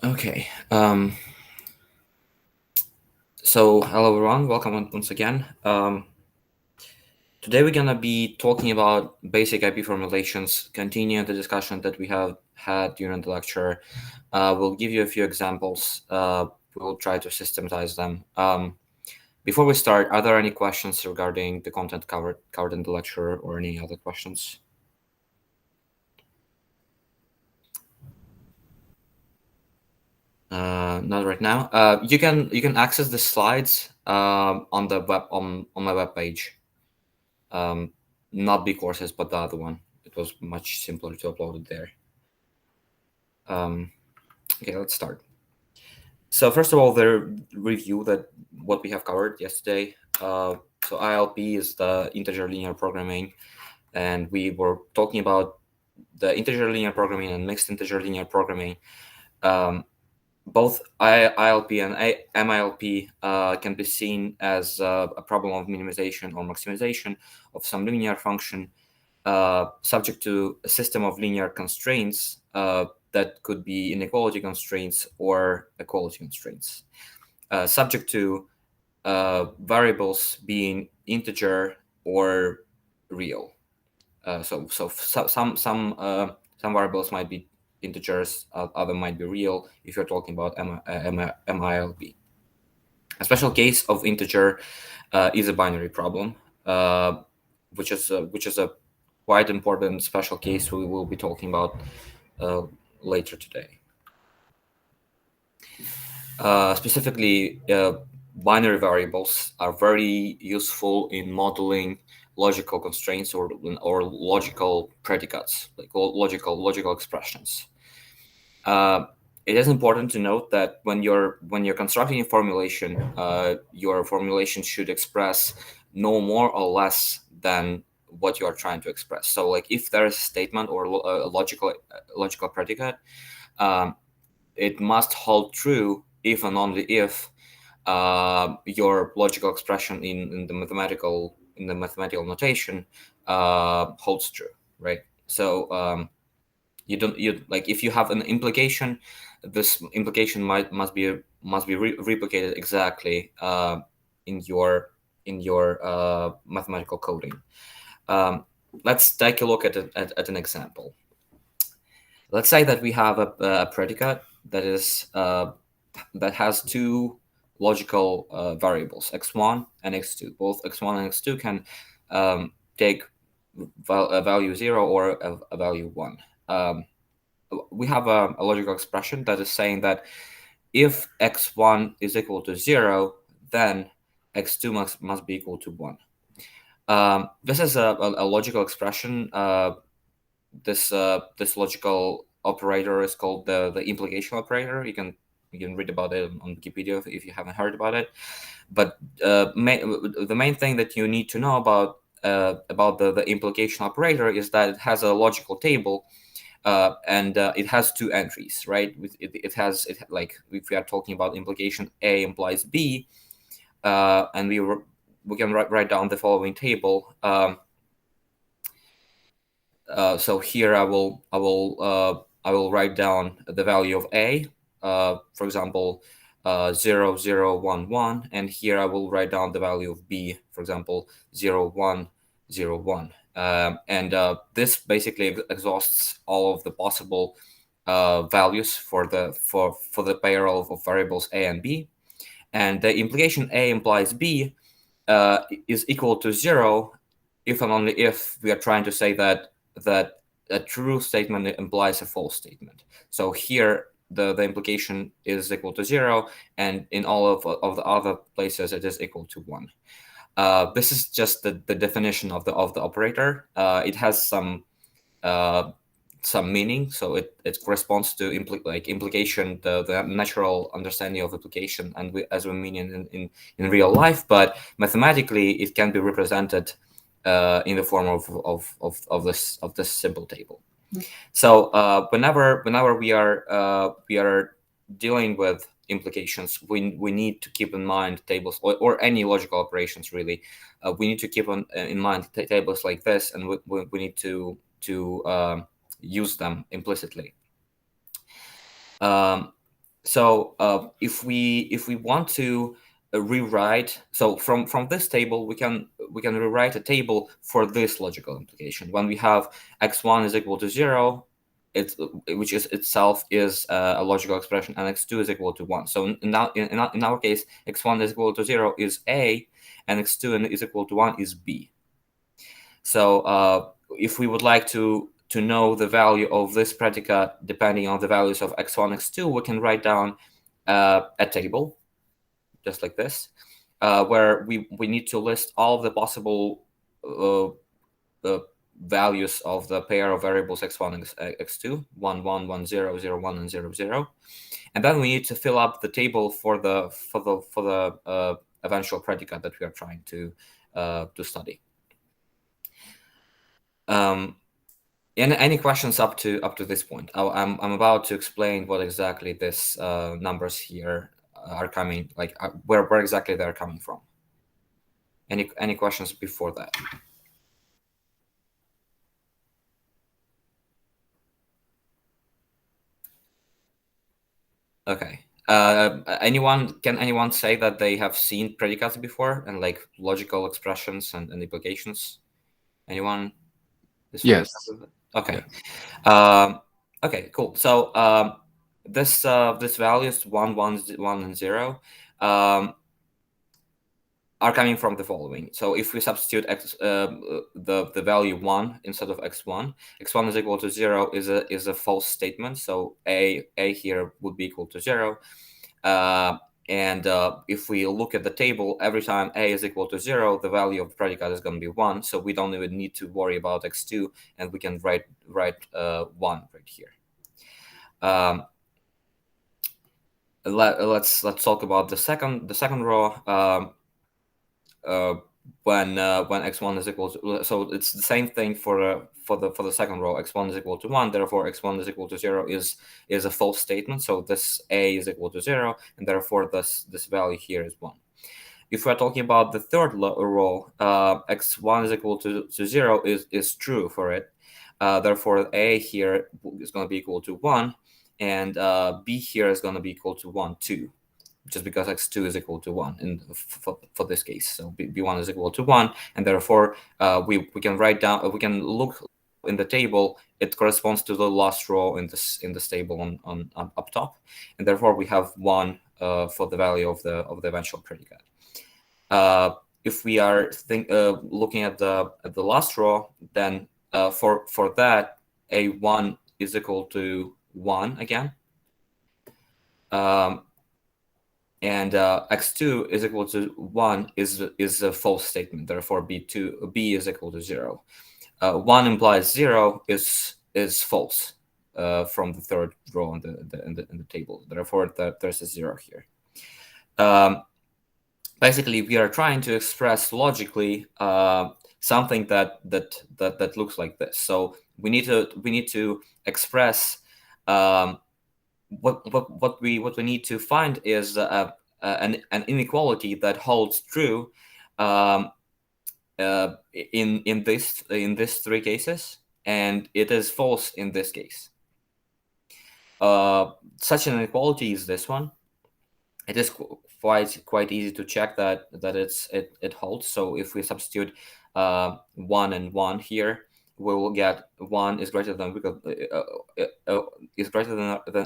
Okay. So hello everyone, welcome once again. Today we're gonna be talking about basic IP formulations, continuing the discussion that we have had during the lecture. We'll give you a few examples. We'll try to systematize them. Before we start, are there any questions regarding the content covered in the lecture, or any other questions? Not right now. You can access the slides on the web on my web page. Um, Not B courses, but the other one. It was much simpler to upload it there. Okay, let's start. So first of all, the review that what we have covered yesterday. So ILP is the integer linear programming, and we were talking about the integer linear programming and mixed integer linear programming. Both ILP and MILP can be seen as a problem of minimization or maximization of some linear function subject to a system of linear constraints that could be inequality constraints or equality constraints, subject to variables being integer or real. Some variables might be integers, other might be real if you're talking about MILP. A special case of integer is a binary problem, which is a quite important special case we will be talking about later today. Specifically, binary variables are very useful in modeling logical constraints or logical predicates, like logical expressions. It is important to note that when you're constructing a formulation, your formulation should express no more or less than what you are trying to express. So, like if there is a statement or a logical predicate, it must hold true if and only if your logical expression in the mathematical notation holds true, right? So you don't you like if you have an implication, this implication must be replicated exactly in your mathematical coding. Um, let's take a look at an example. Let's say that we have a predicate that is that has two logical variables, x1 and x2. Both x1 and x2 can take a value 0 or a value 1. We have a logical expression that is saying that if x1 is equal to 0, then x2 must be equal to 1. This is a logical expression. This logical operator is called the implication operator. You can read about it on Wikipedia if you haven't heard about it. But the main thing that you need to know about the implication operator is that it has a logical table, and it has two entries, right? Like if we are talking about implication A implies B, and we can write down the following table. So here I will write down the value of A, for example, 0, 0, 1, 1, and here I will write down the value of B, for example, 0, 1, 0, 1. And this basically exhausts all of the possible values for the pair of variables A and B. And the implication A implies B is equal to 0 if and only if we are trying to say that a true statement implies a false statement. So here the implication is equal to 0, and in all of the other places it is equal to 1. This is just the definition of the operator. It has some meaning, so it corresponds to implication, the natural understanding of implication, and as we mean in real life. But mathematically, it can be represented in the form of this simple table. So whenever we are dealing with implications, we need to keep in mind tables or any logical operations really. We need to keep in mind tables like this, and we need to use them implicitly. So if we want to rewrite, so from this table we can rewrite a table for this logical implication. When we have x1 is equal to 0, it's which is itself is a logical expression, and x2 is equal to 1. So in our case, x1 is equal to 0 is a, and x2 is equal to 1 is b. So if we would like to know the value of this predicate depending on the values of x1, x2, we can write down a table just like this, where we need to list all of the possible uh, uh, values of the pair of variables x1 and x2, 1, 1, 1, 0, 0, 1, and 0, 0. And then we need to fill up the table for the eventual predicate that we are trying to study. Any questions up to this point? I'm about to explain what exactly this numbers here are coming, like where exactly they're coming from. Any questions before that? Okay. Can anyone say that they have seen predicates before and like logical expressions and implications? Anyone is familiar Yes. with it? Okay. Yes. Okay, cool. So this values 1, 1, 1, and 0 are coming from the following. So if we substitute the value 1 instead of x1, x1 is equal to 0 is a false statement. So a here would be equal to 0. Uh, and if we look at the table, every time a is equal to 0, the value of the predicate is going to be 1. So we don't even need to worry about x2, and we can write 1 right here. Let's talk about the second row. Uh, when x1 is equal to, so it's the same thing for the second row. X1 is equal to 1, therefore x1 is equal to 0 is a false statement. So this a is equal to 0, and therefore this value here is 1. If we're talking about the third row, x1 is equal to 0 is true for it. Therefore a here is going to be equal to 1, and b here is going to be equal to 1 too, just because x2 is equal to 1 for this case. So b1 is equal to 1, and therefore we can write down, we can look in the table. It corresponds to the last row in this table on up top, and therefore we have 1 for the value of the eventual predicate. If we are looking at the last row, then for that, a1 is equal to 1 again. And x2 is equal to 1 is a false statement. Therefore, b is equal to 0. 1 implies 0 is false from the third row in the table. Therefore, there's a 0 here. Basically, we are trying to express logically something that looks like this. So we need to express what we need to find is an inequality that holds true in these three cases, and it is false in this case. Such an inequality is this one. It is quite easy to check that it holds. So if we substitute 1 and 1 here, we will get 1 is greater than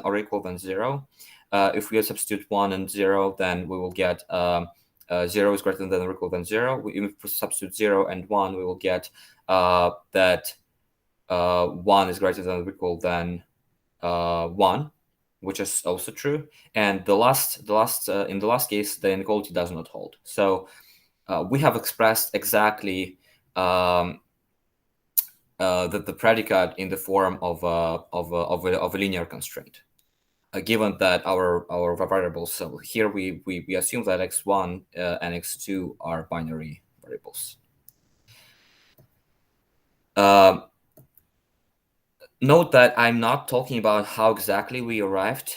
or equal than 0. If we substitute 1 and 0, then we will get 0 is greater than or equal than 0. If we substitute 0 and 1, we will get that 1 is greater than or equal than 1, which is also true. And in the last case, the inequality does not hold. So we have expressed exactly the predicate in the form of a linear constraint, given that our variables. So here we assume that x1 and x2 are binary variables. Note that I'm not talking about how exactly we arrived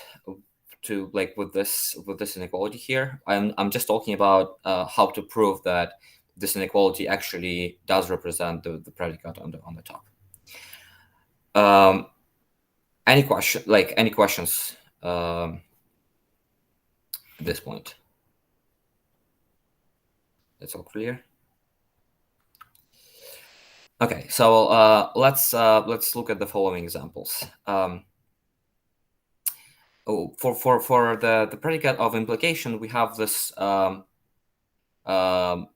to with this inequality here. I'm just talking about how to prove that this inequality actually does represent the predicate on the top. Any questions? this point. That's all clear. Okay, so let's look at the following examples. For the predicate of implication, we have um,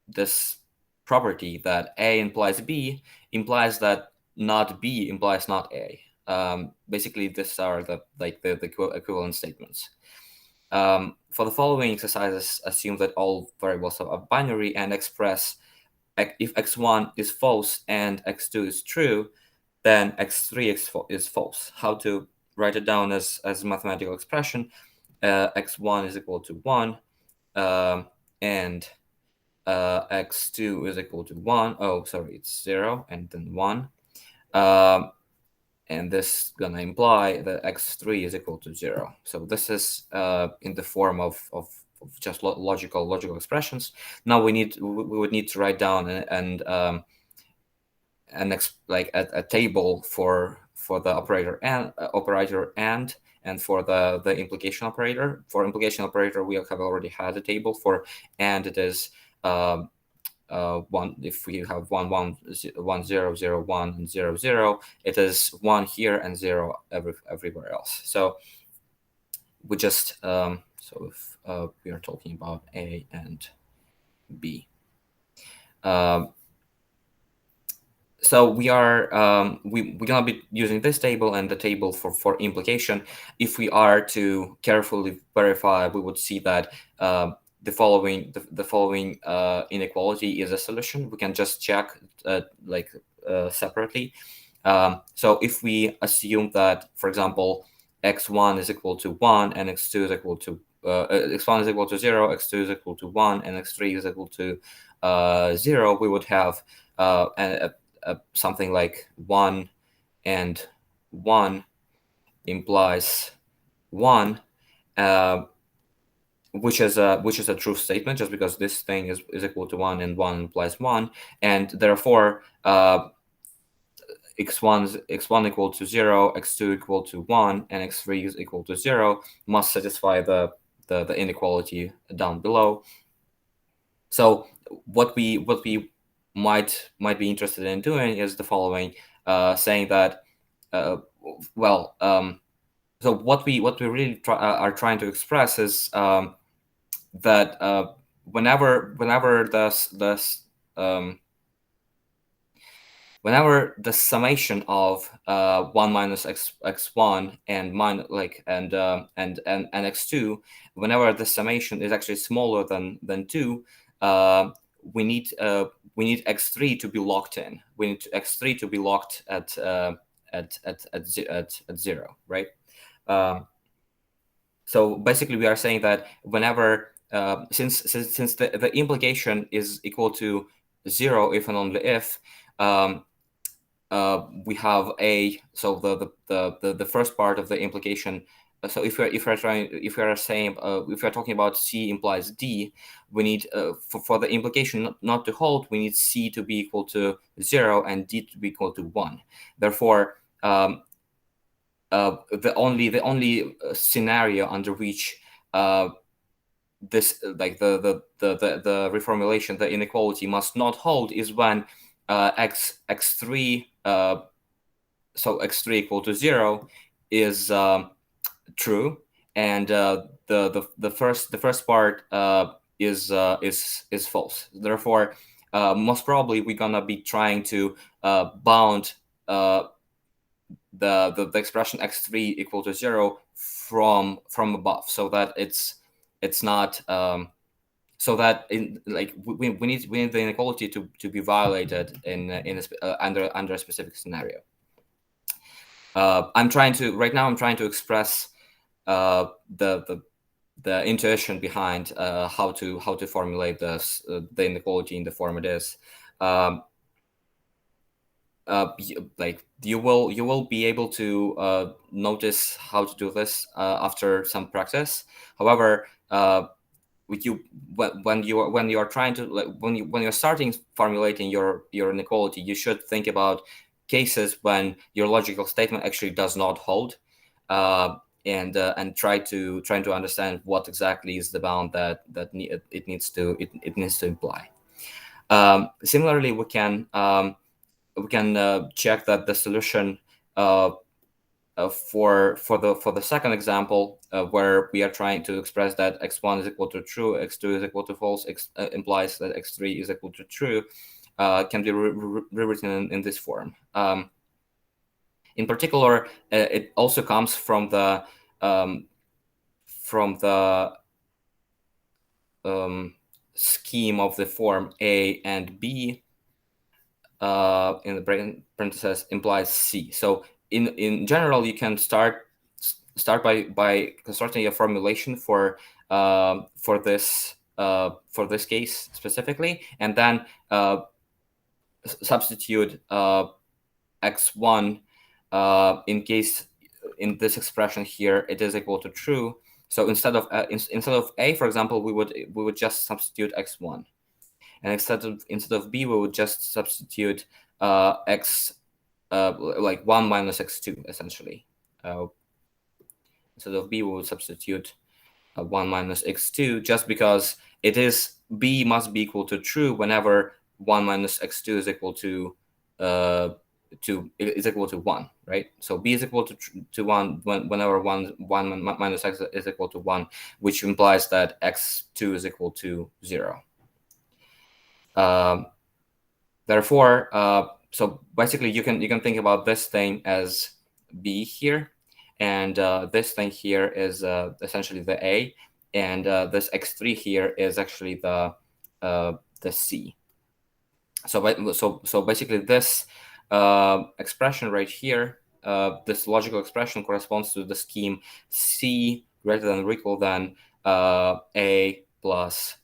this property that A implies B implies that not B implies not A. Basically, these are the equivalent statements. For the following exercises, assume that all variables are binary and express if x1 is false and x2 is true, then x3 is false. How to write it down as a mathematical expression? X1 is equal to 1, and x2 is equal to 1. Oh, sorry, it's 0 and then 1. And this is gonna imply that x3 is equal to 0. So this is in the form of just logical expressions. Now we would need to write down like a table for the operator and for the implication operator. For implication operator, we have already had a table. For and it is one. If we have 1 1 1 0 0 1 and 0 0, it is 1 here and 0 everywhere else. So we just so if we are talking about A and B. So we are we're gonna be using this table and the table for implication. If we are to carefully verify, we would see that the following inequality is a solution. We can just check separately. So if we assume that, for example, x1 is equal to 1 and x2 is equal to x1 is equal to 0, x2 is equal to 1, and x3 is equal to 0, we would have something like 1 and 1 implies 1, which is a true statement, just because this thing is equal to 1 and 1 implies 1, and therefore x1 equal to 0, x2 equal to 1, and x3 is equal to 0 must satisfy the inequality down below. So what we might be interested in doing is the following, saying that so what we really are trying to express is that whenever the summation of 1 minus x1 and x2, whenever the summation is actually smaller than 2, we need x3 to be locked in. We need x3 to be locked at 0, right? So basically, we are saying that whenever since the implication is equal to 0 if and only if, we have the first part of the implication. So if we're talking about C implies D, we need for the implication not to hold, we need C to be equal to 0 and D to be equal to 1. Therefore, the only scenario under which this the reformulation, the inequality must not hold, is when x3 so x3 equal to 0 is true, and the first part is false. Therefore, most probably we're gonna be trying to bound the expression x3 equal to 0 from above, so that it's not so that we need the inequality to be violated under a specific scenario. I'm trying to express the intuition behind how to formulate this the inequality in the form it is. You will be able to notice how to do this after some practice. However, when you are trying to when you're starting formulating your inequality, you should think about cases when your logical statement actually does not hold, and trying to understand what exactly is the bound it needs to imply. Similarly, we can check that the solution for the second example, where we are trying to express that x1 is equal to true, x2 is equal to false, implies that x3 is equal to true, can be rewritten in this form. In particular, it also comes from the scheme of the form A and B in the parentheses implies C. So in general, you can start by constructing a formulation for this case specifically, and then substitute x1 in case in this expression here it is equal to true. So instead of A, for example, we would just substitute x1, and instead of B, we would just substitute x like 1 minus x2 essentially. Instead of B, we would substitute 1 minus x2, just because B must be equal to true whenever 1 minus x2 is equal to 1, right? So B is equal to 1 whenever 1 minus x is equal to 1, which implies that x2 is equal to 0. Therefore, so basically you can think about this thing as B here, and this thing here is essentially the A, and this x3 here is actually the C. So basically this expression right here, this logical expression corresponds to the scheme C greater than or equal than A plus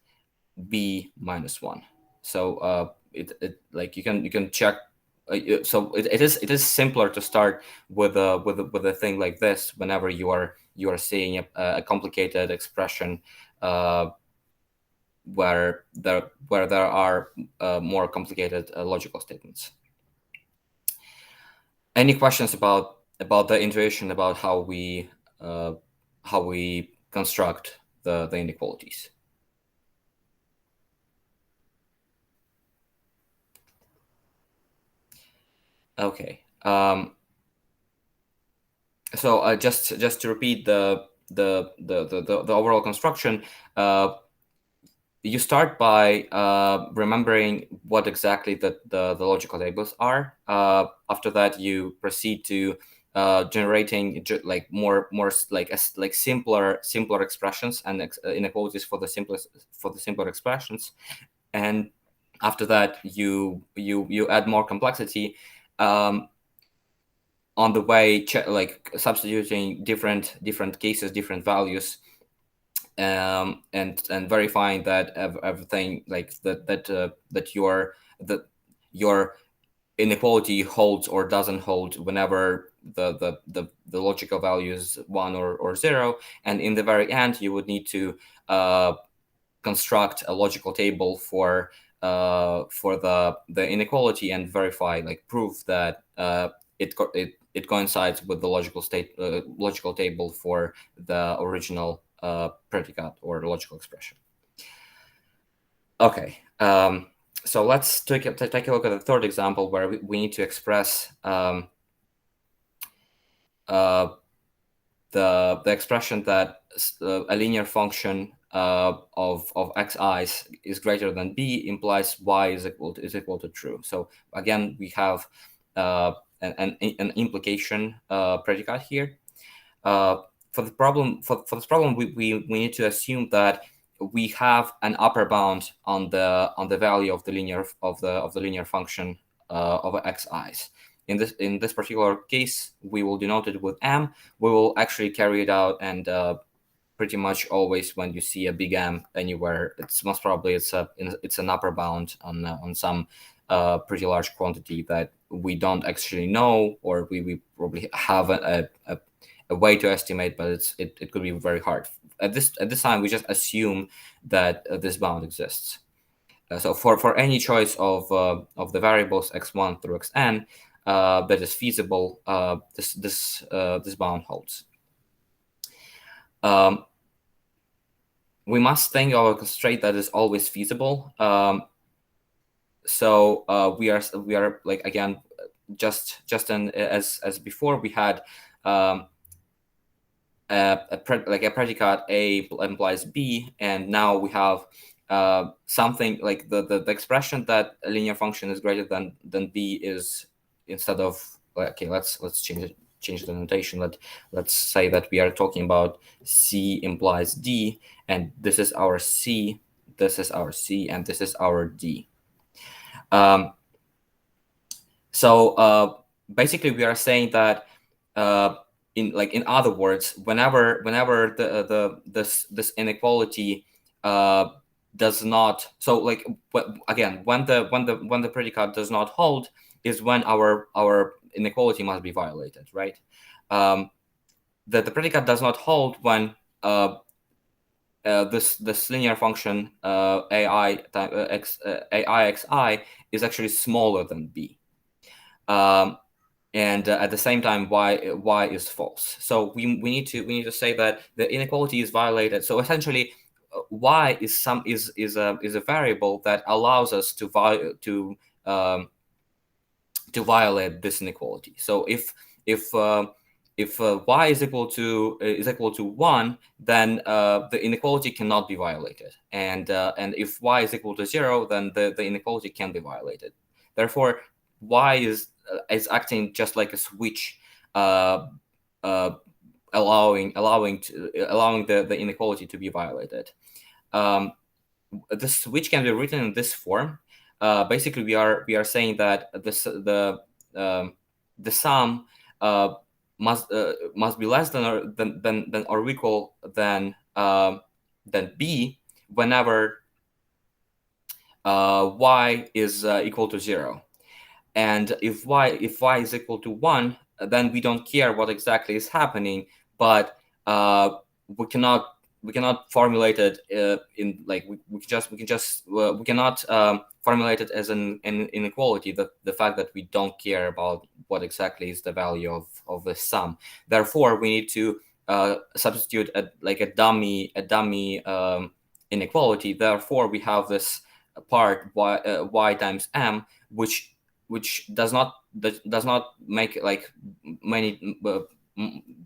B minus 1. So it like you can check. So it is simpler to start with a thing like this whenever you are seeing a complicated expression where there are more complicated logical statements. Any questions about the intuition about how we construct the inequalities? Okay. So just to repeat the overall construction, you start by remembering what exactly the logical tables are. After that, you proceed to generating like more like simpler expressions and inequalities for the simpler expressions, and after that you add more complexity on the way, like substituting different cases, different values, and verifying that everything like that your inequality holds or doesn't hold whenever the logical value is 1 or 0. And in the very end, you would need to construct a logical table for the inequality and verify, like prove that it coincides with the logical table for the original predicate or logical expression. Okay, so let's take a look at the third example where we need to express the expression that a linear function of xi's is greater than b implies y is equal to true. So again, we have an implication predicate here. For this problem, we need to assume that we have an upper bound on the value of the linear function of xi's. In this particular case, we will denote it with m. We will actually carry it out, and pretty much always when you see a big M anywhere, it's most probably it's an upper bound on some pretty large quantity that we don't actually know, or we probably have a way to estimate, but it could be very hard. At this time, we just assume that this bound exists. So for any choice of the variables x1 through xn that is feasible, this bound holds. um, we must think of a constraint that is always feasible. So we are like, again, as before, we had um, like a predicate A implies B, and now we have something like the expression that a linear function is greater than B is, instead of, okay, let's change the notation. Let's say that we are talking about C implies D, and this is our C, this is our C, and this is our D. Um, so basically, we are saying that, in other words, whenever this inequality uh, does not, so like, again, when the predicate does not hold, is when our inequality must be violated, right? Um, the predicate does not hold when this linear function ai xi is actually smaller than b. And at the same time, y is false. So we need to say that the inequality is violated. So essentially, y is a variable that allows us um, to violate this inequality. So if y is equal to 1, then the inequality cannot be violated, and if y is equal to 0, then the inequality can be violated. Therefore, y is acting just like a switch, uh, uh, allowing the inequality to be violated. Um, the switch can be written in this form. Basically, we are saying that um, the sum must be less than or equal than b whenever y is equal to 0. And if y is equal to 1, then we don't care what exactly is happening, but uh, we cannot formulate it in, like, we cannot formulate it as an inequality, the fact that we don't care about what exactly is the value of the sum. Therefore, we need to substitute a dummy inequality. Therefore, we have this part y times m, which does not make like many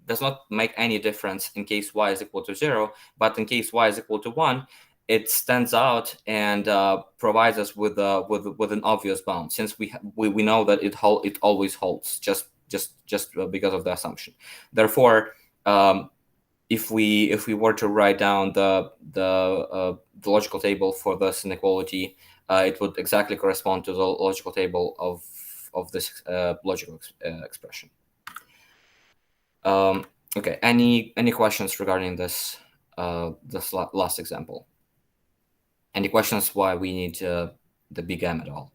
does not make any difference in case y is equal to 0, but in case y is equal to 1, it stands out and provides us with an obvious bound, since we know that it always holds, just because of the assumption. Therefore, if we were to write down the logical table for this inequality, it would exactly correspond to the logical table of this logical expression. Okay. Any questions regarding this last example? Any questions why we need the big M at all?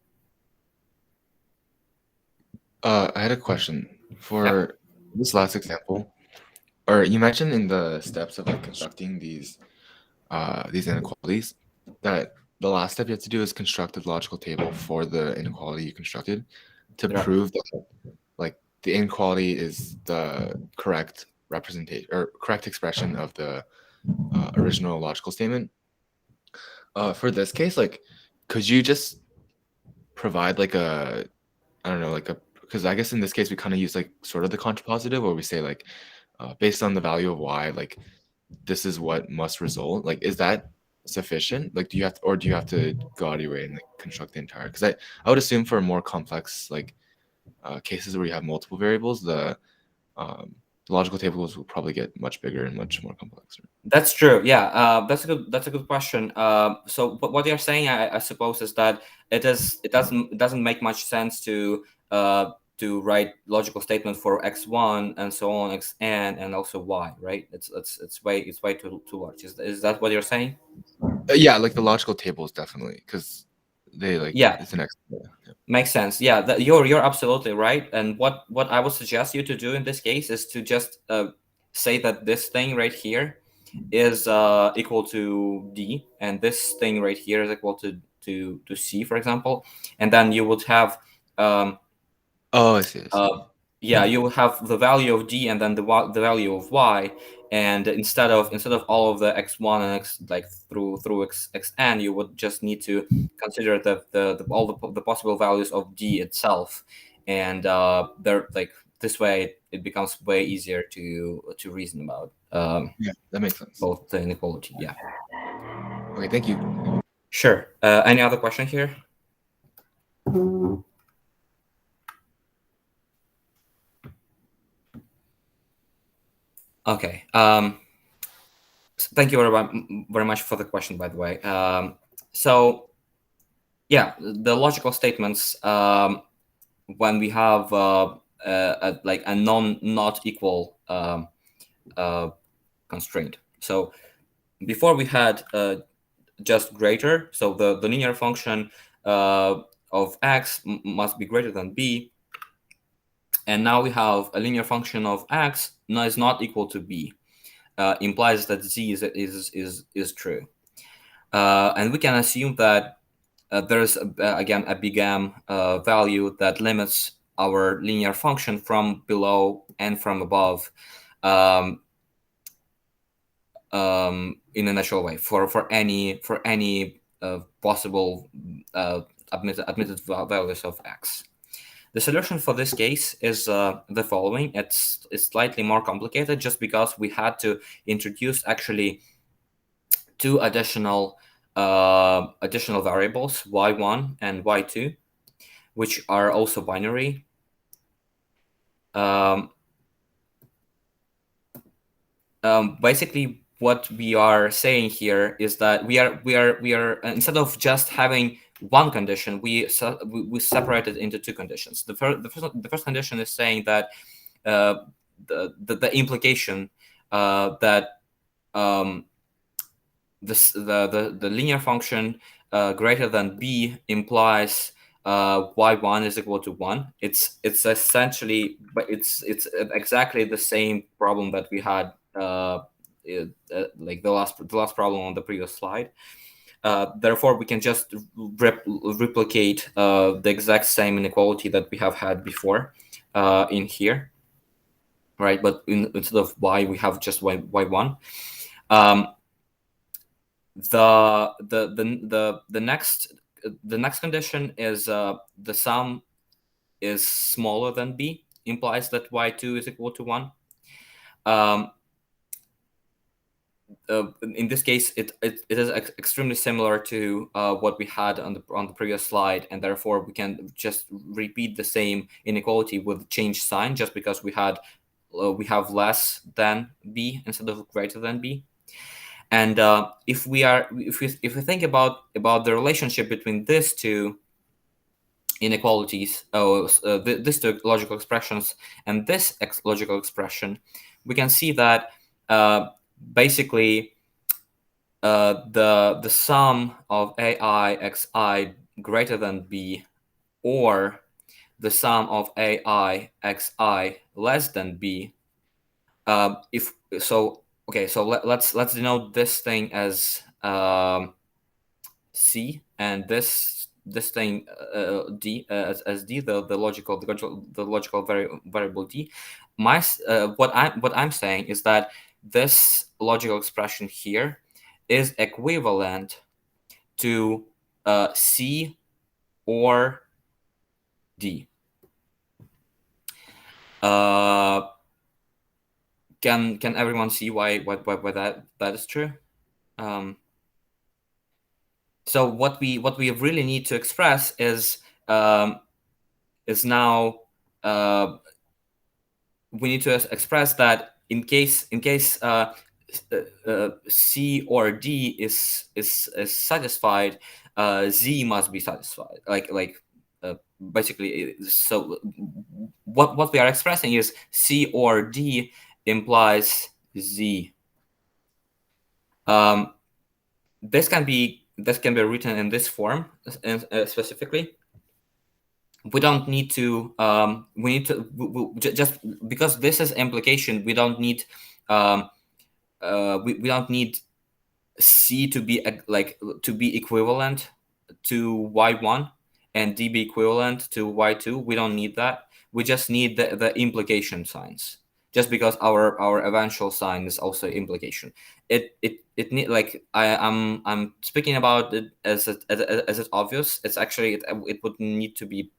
I had a question for this last example. Or you mentioned in the steps of like constructing these inequalities that the last step you have to do is construct a logical table for the inequality you constructed to Yeah. prove that like the inequality is the correct representation or correct expression of the original logical statement. For this case, like, could you just provide like a, I don't know, like a, because I guess in this case we kind of use like sort of the contrapositive where we say like based on the value of y, like this is what must result. Like, is that sufficient? Like, do you have to go out of your way and like construct the entire? Because I would assume for more complex like cases where you have multiple variables, the logical tables will probably get much bigger and much more complex. That's true. Yeah, that's a good question. So, but what you're saying, I suppose, is that it doesn't make much sense to write logical statement for x1 and so on, xn, and also y, right? It's way too large. Is that what you're saying? Yeah, like the logical tables definitely because they like Yeah, it's an extra. Yeah. makes sense. Yeah, you're absolutely right. And what I would suggest you to do in this case is to just say that this thing right here is equal to d, and this thing right here is equal to c, for example, and then you would have um, Oh, I see. I see. uh, yeah, you will have the value of d and then the value of y, and instead of all of the x1 and x like through xn, you would just need to consider all the possible values of d itself, and they're like this way it becomes way easier to reason about Yeah, that makes sense. both the inequality. Yeah, Okay, thank you. sure. Any other question here? Okay. Thank you very much for the question, by the way. So yeah, the logical statements, when we have like a not equal uh, constraint. So before we had just greater, so the linear function of x must be greater than b, and now we have a linear function of x is not equal to b. Implies that z is true, and we can assume that there's again a big M value that limits our linear function from below and from above, um, in a natural way for any possible admitted values of x. The solution for this case is the following. It's slightly more complicated just because we had to introduce actually two additional variables, y1 and y2, which are also binary. Um, Basically, what we are saying here is that we are instead of just having one condition, we separate it into two conditions. The first condition is saying that the implication that um, the linear function greater than b implies y1 is equal to 1. It's essentially, but it's exactly the same problem that we had like the last problem on the previous slide. Therefore, we can just replicate the exact same inequality that we have had before in here, right? But instead of y, we have just y1. Um, the next condition is the sum is smaller than b, implies that y2 is equal to 1. Um, in this case, it is extremely similar to what we had on the previous slide, and therefore we can just repeat the same inequality with change sign, just because we have less than b instead of greater than b. And if we think about the relationship between these two inequalities, these two logical expressions and this logical expression, we can see that basically the sum of ai xi greater than b, or the sum of ai xi less than b, if so okay, so let's denote this thing as c, and this thing d as d, the logical variable d. What I'm saying is that this logical expression here is equivalent to c or d. uh, can everyone see why that is true? um, so what we really need to express is now we need to express that in case C or D is satisfied, Z must be satisfied. Basically, so what we are expressing is C or D implies Z. This can be written in this form specifically. We don't need to we need to just because this is implication, we don't need we don't need c to be to be equivalent to y1 and d be equivalent to y2. We don't need that. We just need the implication signs. just because our eventual sign is also implication. It need like I'm speaking about it as it's obvious. It's actually it would need to be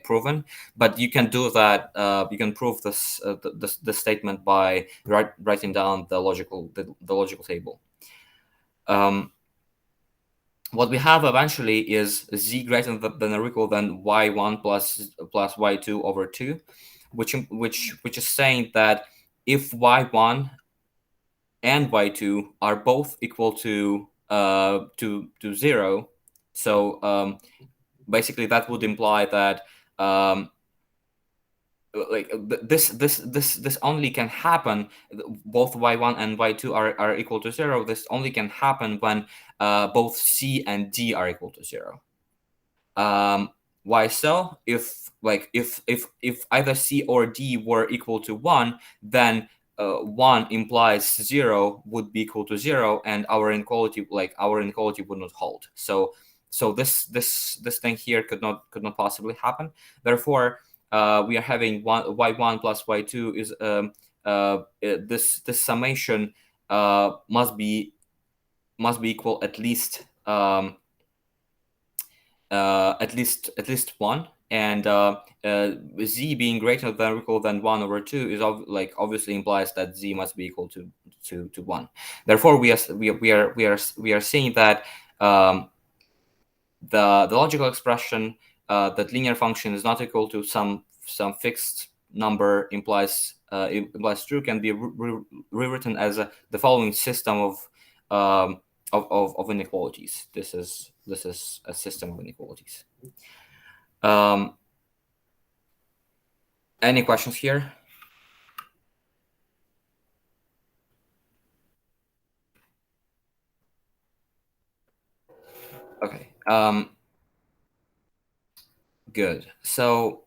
proven, but you can do that. You can prove this the statement by writing down the logical table. Um, what we have eventually is z greater than or equal than y1 plus y2 over 2, which is saying that if y1 and y2 are both equal to 0, so basically that would imply that um, this only can happen, both y1 and y2 are equal to 0. This only can happen when both c and d are equal to 0. um, why so? If either c or d were equal to 1, then 1 implies 0 would be equal to 0, and our inequality would not hold. So this thing here could not possibly happen. Therefore, we are having y1 plus y2 is this summation must be equal at least 1, and z being greater than or equal than 1 over 2 is obviously implies that z must be equal to 1. Therefore, we are seeing that the logical expression that linear function is not equal to some fixed number implies true can be rewritten as the following system of inequalities. This is a system of inequalities. Um, any questions here? Okay. Good. So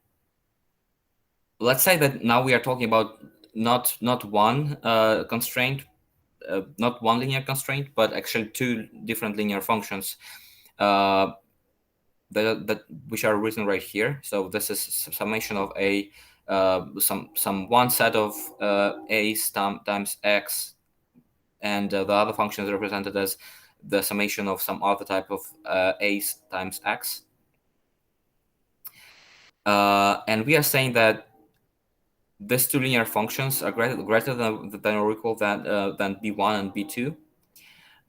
let's say that now we are talking about not one constraint, not one linear constraint, but actually two different linear functions uh, that which are written right here. So this is summation of a some one set of a's times x, and the other function is represented as the summation of some other type of a's times x. And we are saying that these two linear functions are greater than or equal than b1 and b2.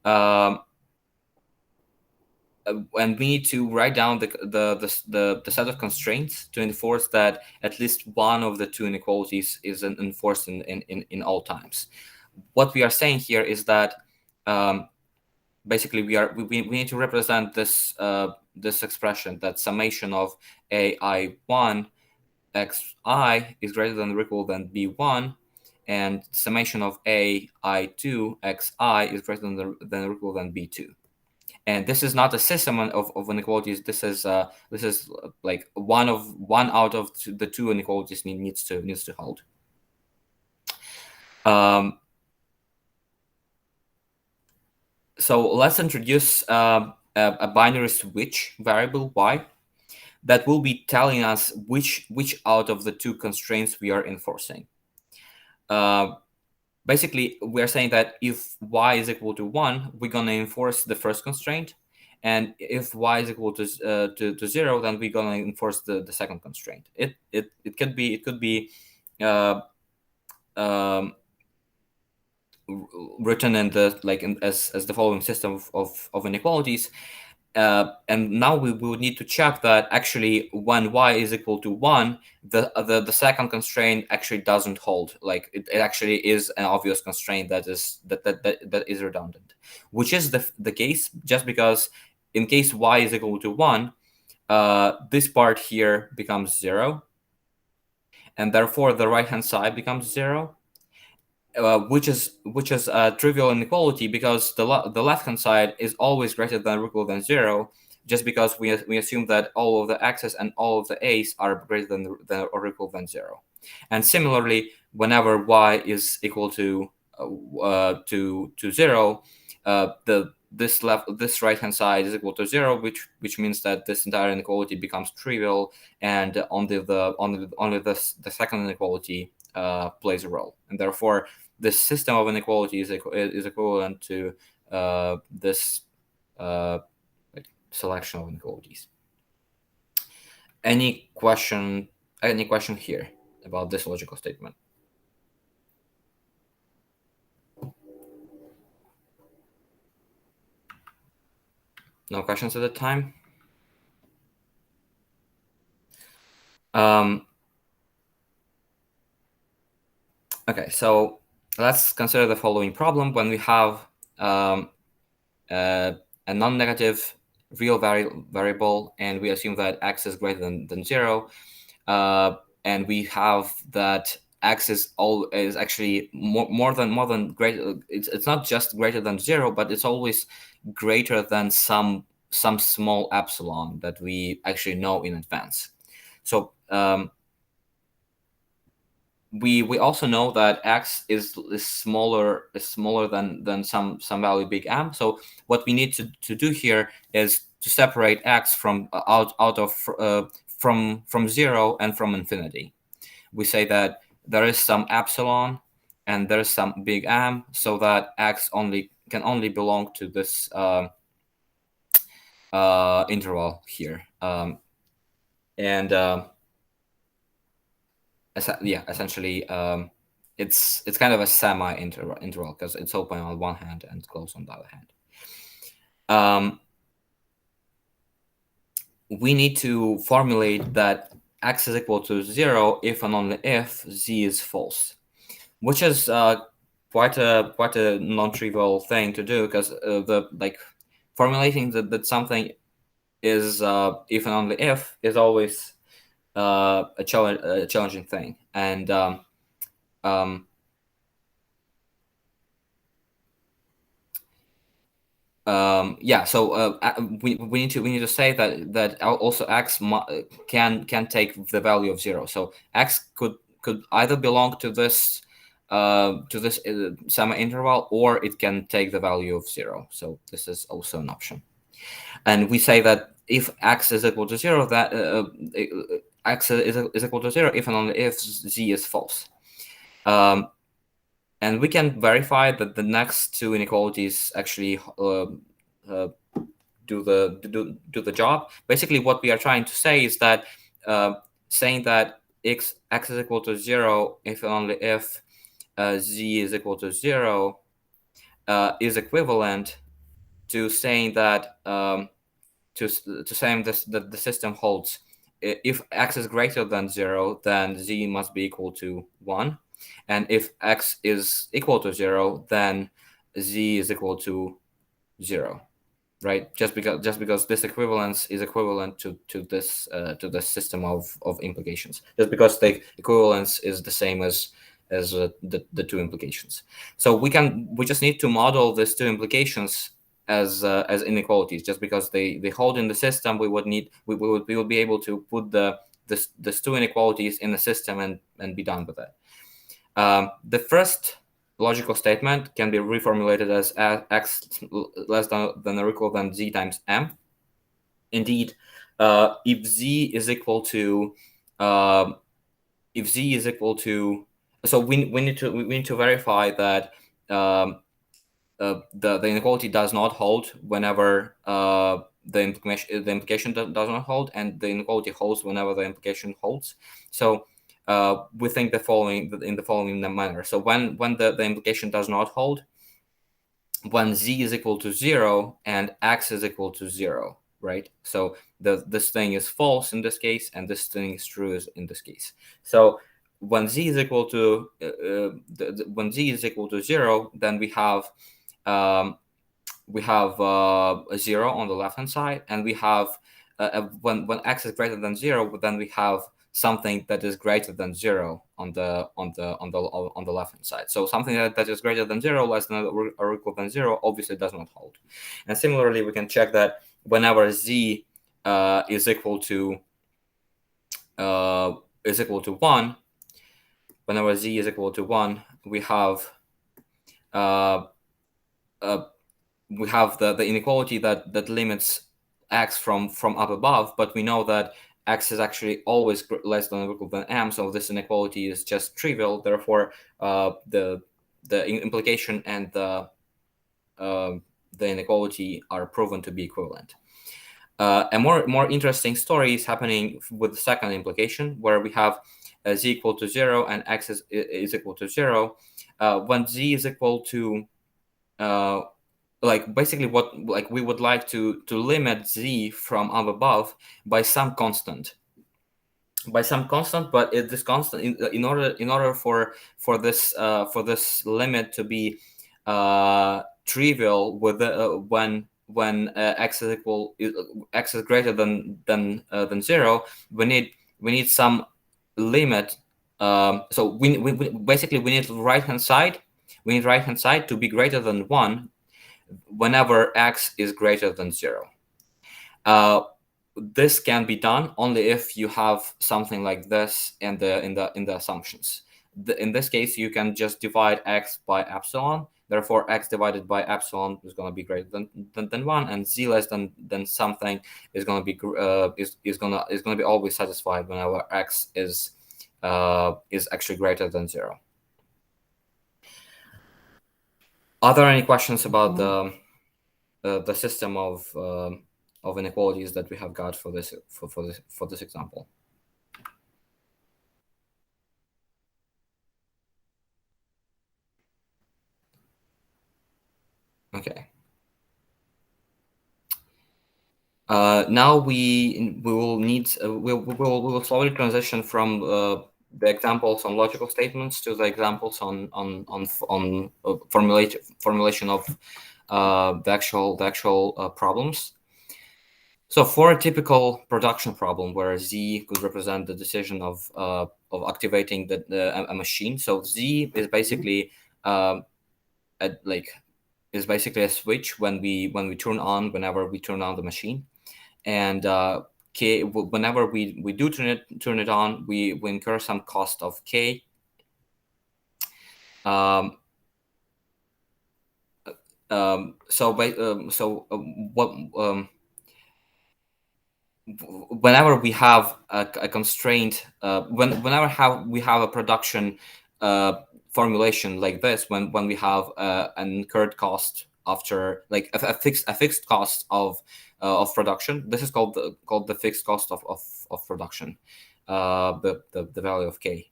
Um, and we need to write down the set of constraints to enforce that at least one of the two inequalities is enforced in all times. What we are saying here is that basically we need to represent this expression, that summation of ai1 xi is greater than or equal than b1, and summation of ai2 xi is greater than or equal than b2. And this is not a system of inequalities. This is like one out of the two inequalities needs to hold. So let's introduce a binary switch variable y that will be telling us which out of the two constraints we are enforcing. Basically, we're saying that if y is equal to 1, we're going to enforce the first constraint. And if y is equal to 0, then we're going to enforce the second constraint. It could be um, written in as the following system of inequalities. And now we would need to check that actually when y is equal to 1, the second constraint actually doesn't hold. Like it actually is an obvious constraint that is redundant, which is the case just because in case y is equal to 1, this part here becomes 0, and therefore the right hand side becomes 0. Which is a trivial inequality because the left hand side is always greater than or equal than 0, just because we assume that all of the x's and all of the a's are greater than or equal than 0. And similarly, whenever y is equal to 0, this right hand side is equal to 0, which means that this entire inequality becomes trivial, and only the second inequality plays a role, and therefore this system of inequality is equivalent to this selection of inequalities. Any question? Any question here about this logical statement? No questions at the time. Okay, so let's consider the following problem when we have a non-negative real variable, and we assume that x is greater than 0, and we have that x is actually more than greater. It's not just greater than 0, but it's always greater than some small epsilon that we actually know in advance. So we also know that x is smaller than some value big M. So what we need to do here is to separate x from out of from 0 and from infinity. We say that there is some epsilon and there is some big M, so that x can only belong to this interval here, and yeah, essentially, it's kind of a semi-interval because it's open on one hand and closed on the other hand. We need to formulate that x is equal to 0 if and only if z is false, which is quite a non-trivial thing to do, because formulating that something is if and only if is always a challenging thing, and yeah, so we need to say that also x can take the value of 0. So x could either belong to this semi-interval, or it can take the value of 0. So this is also an option. And we say that if x is equal to 0, that x is equal to 0 if and only if z is false. And we can verify that the next two inequalities actually do the job. Basically, what we are trying to say is that saying that x is equal to 0 if and only if z is equal to 0 is equivalent to saying that to saying this that the system holds if x is greater than 0, then z must be equal to 1, and if x is equal to 0, then z is equal to 0, right? Just because this equivalence is equivalent to this system of implications, just because the equivalence is the same as the two implications. So we just need to model these two implications as inequalities. Just because they hold in the system, we would be able to put this two inequalities in the system and be done with it. The first logical statement can be reformulated as x less than or equal than z times m. Indeed, if z is equal to so we need to verify that the inequality does not hold whenever the implication does not hold, and the inequality holds whenever the implication holds. So we think in the following manner. So when the implication does not hold, when z is equal to 0 and x is equal to 0, right? So this thing is false in this case, and this thing is true in this case. So when z is equal to when z is equal to 0, then we have a 0 on the left hand side, and we have when x is greater than 0, then we have something that is greater than 0 on the left hand side. So something that is greater than 0, less than or equal than 0, obviously does not hold. And similarly, we can check that whenever z is equal to 1, whenever z is equal to 1, we have the inequality that limits x from up above, but we know that x is actually always less than or equal than m, so this inequality is just trivial. Therefore, the implication and the inequality are proven to be equivalent. A more interesting story is happening with the second implication, where we have z equal to 0 and x is equal to 0. When z is equal to like basically what like we would like to limit z from up above by some constant, but this constant in order for this limit to be trivial with when x is equal x is greater than 0, we need some limit. So we basically we need right hand side to be greater than 1 whenever x is greater than 0. Uh, this can be done only if you have something like this in the assumptions. In this case, you can just divide x by epsilon. Therefore, x divided by epsilon is going to be greater than 1, and z less than something is going to be is going to be always satisfied whenever x is actually greater than 0. Are there any questions about the system of inequalities that we have got for this example? Okay. Now we will need we will slowly transition from the examples on logical statements to the examples on formulation of the actual problems. So for a typical production problem where z could represent the decision of activating a machine, so z is basically like is basically a switch when we turn on whenever we turn on the machine, and k whenever we do turn it on, we incur some cost of k. So what whenever we have a constraint, we have a production formulation like this, when we have an incurred cost after like a fixed cost of production, this is called the fixed cost of production, the value of k.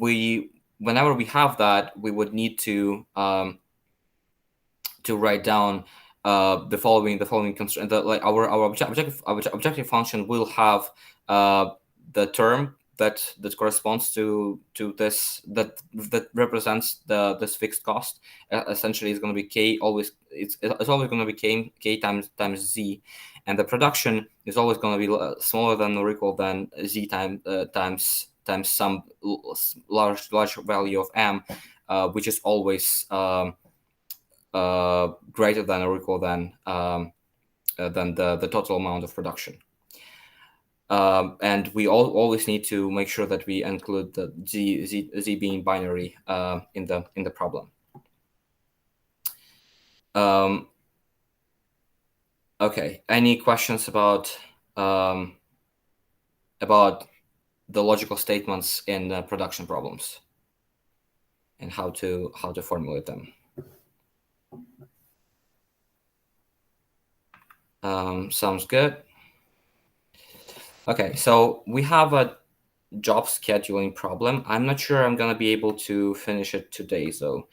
We Whenever we have that, we would need to write down the following constraint. Like our objective function will have the term that corresponds to this that represents this fixed cost. Essentially, it's going to be k always. It's always going to be k times z, and the production is always going to be smaller than or equal than z times some large value of m, which is always greater than or equal than the total amount of production. And we always need to make sure that we include the z being binary in the problem. Okay. Any questions about the logical statements in production problems and how to formulate them? Sounds good. Okay, so we have a job scheduling problem. I'm not sure I'm gonna be able to finish it today, so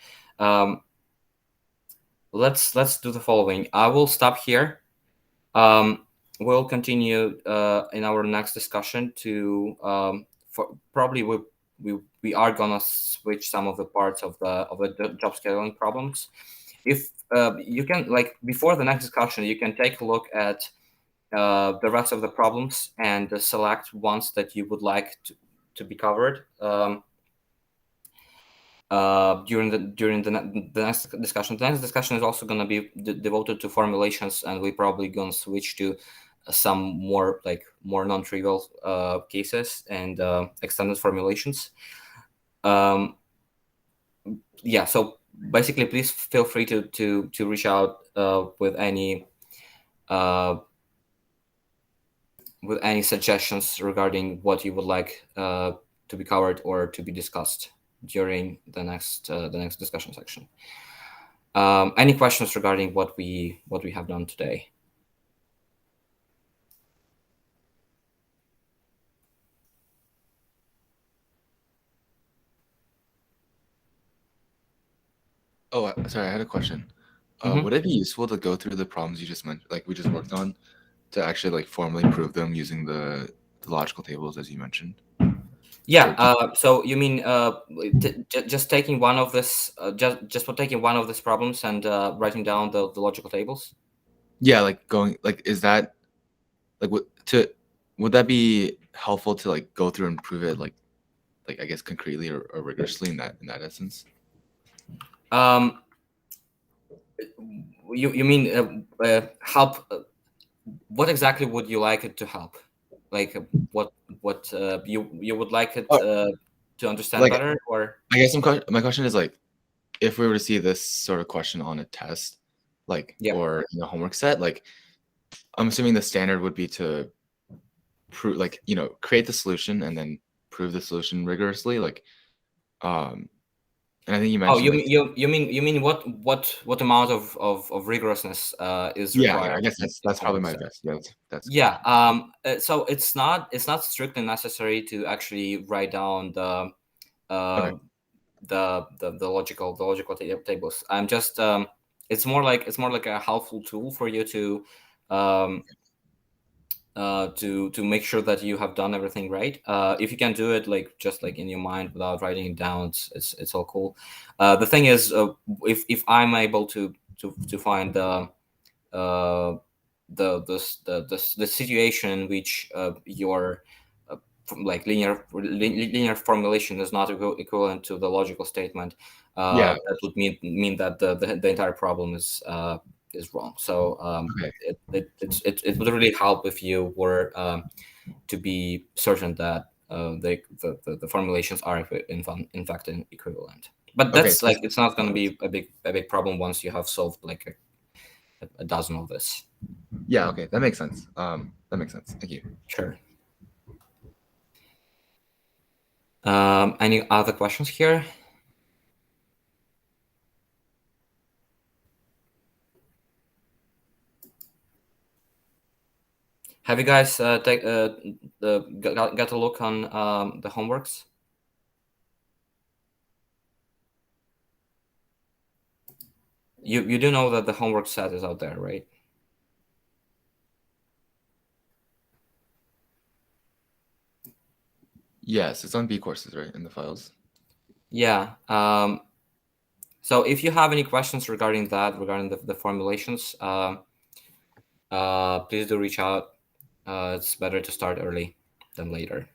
let's do the following. I will stop here. We'll continue in our next discussion to for probably we are gonna switch some of the parts of the job scheduling problems. If you can, like, before the next discussion, you can take a look at the rest of the problems and select ones that you would like to be covered during the next discussion. The next discussion is also going to be devoted to formulations, and we're probably going to switch to some more non-trivial cases and extended formulations. Yeah, so basically, please feel free to reach out with any with any suggestions regarding what you would like to be covered or to be discussed during the next discussion section. Any questions regarding what we have done today? Oh, sorry, I had a question. Hmm. Would it be useful to go through the problems you just mentioned, like we just worked on, to actually like formally prove them using the logical tables as you mentioned? Yeah. Or do So you mean just taking one of this, just for taking one of these problems and writing down the logical tables? yeah, like going like is that like would that be helpful to like go through and prove it like I guess concretely or rigorously in that essence? Um, you mean help? What exactly would you like it to help? Like what you would like it Oh, to understand like better, or I guess my question is like if we were to see this sort of question on a test, like yeah. or in a homework set, like I'm assuming the standard would be to prove like create the solution and then prove the solution rigorously like um and I think you Oh, mentioned like you mean what amount of rigorousness is yeah I required guess in that's probably homework my set? best, yeah, that's good. Yeah. So it's not strictly necessary to actually write down Okay, uh, the logical tables. I'm just it's more like a helpful tool for you um, to make sure that you have done everything right. If you can do it like just like in your mind without writing it down, it's all cool. The thing is, if I'm able to find uh, the situation in which your like linear formulation is not equivalent to the logical statement, yeah, that would mean that the entire problem is wrong. So okay, it would really help if you were to be certain that the formulations are in fact equivalent. But okay, that's like it's not going to be a big problem once you have solved like a dozen of this. yeah, okay, that makes sense, that makes sense, thank you. Sure. Any other questions here? Have you guys got a look on the homeworks? You do know that the homework set is out there, right? Yes, it's on B courses, right, in the files. Yeah. So if you have any questions regarding that, regarding the formulations, please do reach out. It's better to start early than later.